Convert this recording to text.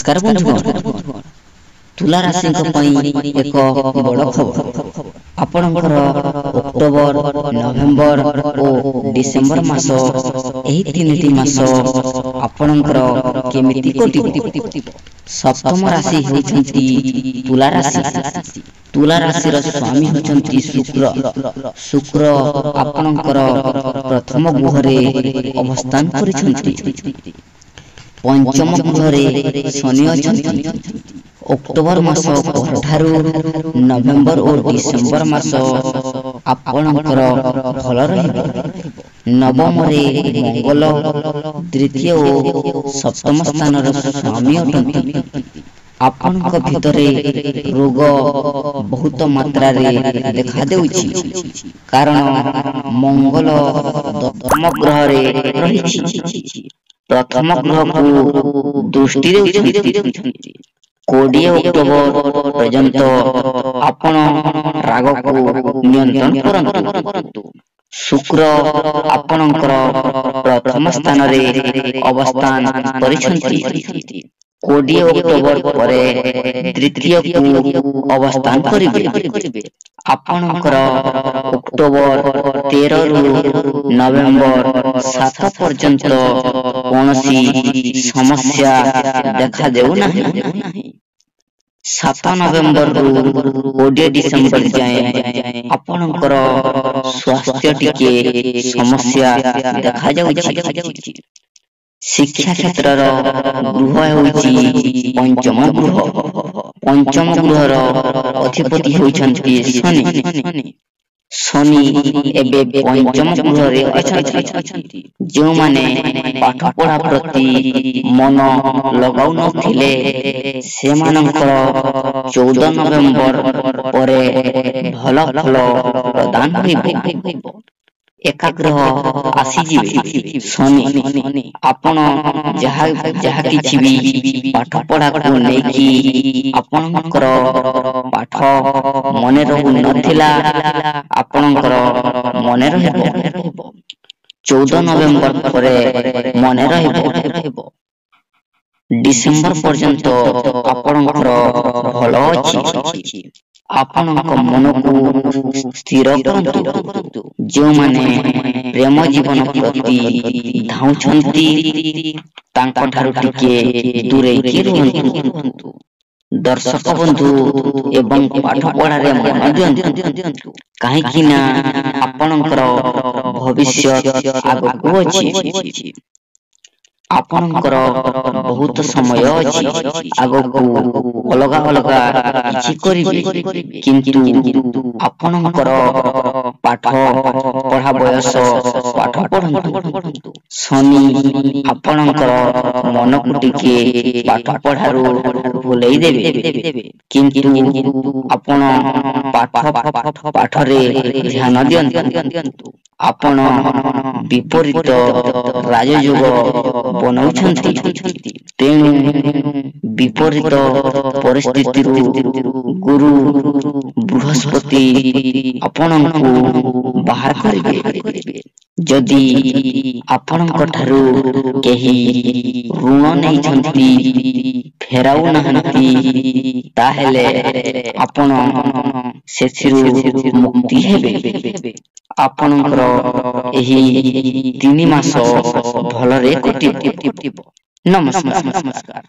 नमस्कार बंधुगण तुला राशि एक बड़ खबर आपणकर अक्टोबर नवेम्बर और डिसेम्बर मास एही तीन मास आपणकर केमिति कटिब। सप्तम राशि होउछंती तुला राशि। तुला राशि स्वामी होउछंती शुक्र आपणकर प्रथम गृहरे अवस्थान करिछंती। पंचम गृहरे शनि अछंती। अक्टोबर मास ठारू नवेम्बर और डिसेम्बर मास आपणकर भल रहिबो। नवम रे मंगल तृतीय और सप्तम स्थान स्वामी अटंती। आपणक भितरे रोग बहुत मात्रा रे देखा देउछि कारण मंगल दशम ग्रह रे रहिछि। प्रथम ग्रह को दृष्टि देउछंती। 20 अक्टोबर पर्यंत आपण राग को नियंत्रण करंतु। शुक्र आपणकर प्रथम स्थान रे अवस्थान करिछंती। 20 अक्टोबर परे तृतीय को अवस्थान करिबे। आपणकर अक्टोबर 13 रु नवेम्बर 7 पर्यंत कोनसी समस्या देखा देउ नाही। 7 नवेम्बर रु 20 डिसेम्बर जाए आपणकर स्वास्थ्य टिके समस्या देखा जाउछि। शिक्षा क्षेत्र गृह होउछि पंचम गृह। पंचम गृहर अधिपति होउछंती शनि। शनि एबे पंचम गृह रे अछंती। जो माने पाठ पढ़ा प्रति मन लगाउ नथिले से मानकर 14 नवेम्बर परे भल फल प्रदान होइबो। एकाग्रह आसी जिवे। शनि आपण जहा किछि भी पाठ पढ़ा को नेकी आपणकर पाठ मने रहु नथिला आपणकर मने रहइबो। 14 नवेम्बर परे मने रहइबो। डिसेम्बर पर्यंत आपणकर भल अछि। आपणक मन को स्थिर करंतु। जो माने प्रेम जीवन प्रति धाउछंती तांका ठारू टिके दूरे के रहंतु। दर्शक बंधु एवं पाठ पढ़ारे मन दियंतु काहे कि ना आपणकर भविष्य आगकू अछि। आपणकर बहुत समय अछि आगकू अलगा अलगा किछि करिबे किंतु आपणकर पाठ पढ़ा बयस पाठ पढ़ंतु। शनि आपणकर मन को टिके पाठ पढ़ारू भुलई देबे किंतु आपण पाठ रे ध्यान दियंतु। आपण विपरीत राजयोग बनाउछंती। तेणु विपरीत परिस्थिति गुरु बृहस्पति आपणको बाहर करिबे। जदि आपणक ठारू केही ऋण नै छंती फेराउ नहंती ताहेले आपण सेथिरु मुक्ति हेबे। आपणकर एही 3 मास भलरे कटिबो। नमस्कार।